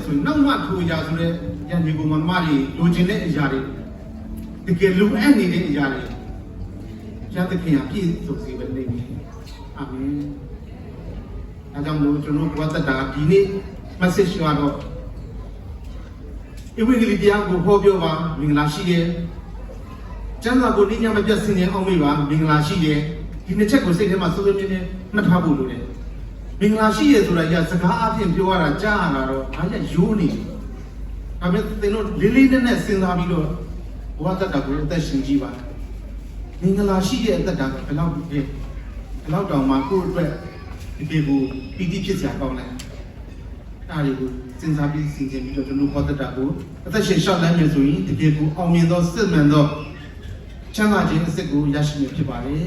ဆိုရင်နောက်မှထိုးကြဆိုတဲ့ရန်ဒီကိုမမတွေလိုချင်တဲ့အရာတွေတကယ်လိုအပ်နေတဲ့အရာတွေရသခင်ကပြည့်စုံစေပဲနေပြီအာမင်အဲကြောင့်မို့ကျွန်တော်ဘဝတတာဒီနေ့ message ကတော့ဧဝံဂေလိတရားကိုဟောပြောပါမင်္ဂလာရှိတယ်ကျမ်းစာကိုနေ့ညမပြတ်ဆင်ခြင်အောင်မေးပါမင်္ဂလာရှိတယ်ဒီနှစ်ချက်ကိုစိတ်ထဲမှာစိုးစိုးမြဲမြဲမှတ်ထားဖို့လိုတယ်မင်္ဂလာရှိရဆိုတာကစကားအပြင်ပြောရတာကြားရတာတော့အားရရိုးနေတယ်ဒါပေမဲ့သင်တို့လေးလေးနက်နက်စဉ်းစားပြီးတော့ဘဝတတာကိုအသက်ရှင်ကြည့်ပါမင်္ဂလာရှိတဲ့အသက်တာကဘယ်လောက်ပဲဘယ်လောက်တောင်မှကိုယ့်အတွက်ဒီပေကိုပီတိဖြစ်စရာကောင်းတယ်အားတွေကိုစဉ်းစားပြီးစဉ်းကျင်ပြီးတော့ကျွန်တော်ဘဝတတာကိုအသက်ရှင်ရှောက်လန်းနေဆိုရင်ဒီပေကိုအောင်မြင်သောစစ်မှန်သောချမ်းသာခြင်းအစစ်ကိုရရှိနေဖြစ်ပါတယ်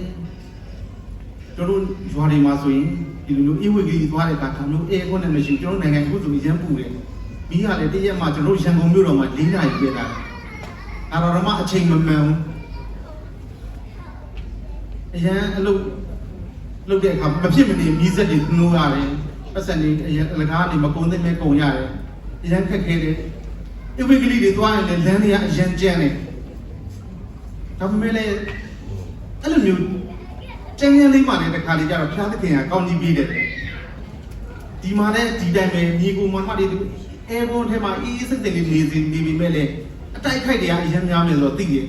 ကျွန်တော်ရွာတွေမှာဆိုရင်ဒီလိုမျိုးအေးဝေကြီးသွားတဲ့အခါဒါမျိုးအေးခွန်းနဲ့မရှိကျွန်တော်နိုင်ငံခုဆိုရမ်းပူတယ်မိကလည်းတရက်မှကျွန်တော်ရန်ကုန်မြို့တော်မှာ၄နာရီပြည့်တာဒါတော့မှအချိန်မမှန်ဘူးအရန်အလုပ်တဲ့အခါမဖြစ်မနေမိစက်တွေနှိုးရတယ်ပတ်စံတွေအရန်အလကားနေမကုန်သိမဲ့ကုန်ရတယ်အရန်ခက်ခဲတယ်အေးဝေကြီးတွေသွားရင်လည်းလမ်းတွေကအရန်ကျန်းတယ်ဒါပေမဲ့လည်းအဲ့လိုမျိုးကျန်းကျန်းလေးမှလည်းတစ်ခါလေကျတော့ဖျားသခင်ကကောင်းကြီးပေးတယ်ဒီမှာလည်းဒီတိုင်းပဲညီကိုမမတွေအဲဘုံထဲမှာအေးအေးစိတ်စိတ်လေးနေပြီမဲ့လေအတိုက်ခိုက်တွေကအရင်များမယ်ဆိုတော့သိတယ်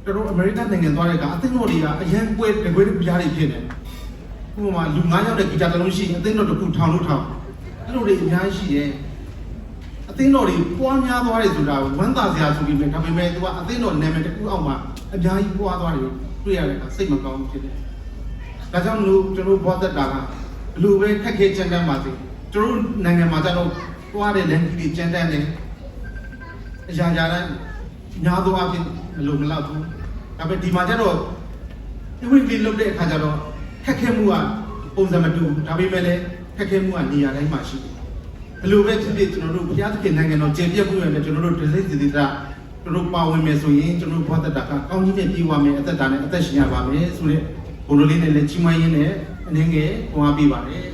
တို့အမေရိကန်နိုင်ငံသွားတဲ့ကအသင်းတော်တွေကအရင်ပွဲတကွဲပြားတွေဖြစ်နေဥပမာလူ9ယောက်တဲ့ဂီတာတစ်လုံးရှိရင်အသင်းတော်တစ်ခုထောင်လို့ထောင်အဲ့လိုတွေအများကြီးရှိတယ်အသင်းတော်တွေပွားများသွားတယ်ဆိုတာဝမ်းသာစရာဆိုပြီးပဲဒါပေမဲ့သူကအသင်းတော်နာမည်တစ်ခုအောက်မှာအများကြီးပွားသွားတယ်တွေ့ရတဲ့အခါစိတ်မကောင်းဘူးဖြစ်တယ်။ဒါကြောင့်လို့ကျွန်တော်ဘောသက်တာကဘလို့ပဲခက်ခဲကြမ်းတမ်းပါစေကျွန်တော်နိုင်ငံမှာကျတော့ပွားတဲ့လမ်းကြီးတွေကြမ်းတမ်းတယ်အရာရာတိုင်းညာသောအဖြစ်မလုံမလောက်ဘူး။ဒါပေမဲ့ဒီမှာကျတော့ဒီဝင်ပြီးလုပ်တဲ့အခါကျတော့ခက်ခဲမှုကပုံစံမတူဘူး။ဒါပေမဲ့လည်းခက်ခဲမှုကနေရာတိုင်းမှာရှိတယ်။ဘလို့ပဲဖြစ်ဖြစ်ကျွန်တော်တို့ဘုရားသခင်နိုင်ငံတော်ကျင့်ပြတ်မှုရတဲ့ကျွန်တော်တို့ဒစိတ်စီတာကျွန်တော်ပါဝင်မယ်ဆိုရင်ကျွန်တော်ဘဝတတာကကောင်းကြီးနဲ့ပြေးဝမယ်အသက်တာနဲ့အသက်ရှင်ရပါမယ်ဆိုတဲ့ဘုလိုလေးနဲ့လည်းချီးမွမ်းရင်းနဲ့အနေငယ်ပွားပေးပါတယ်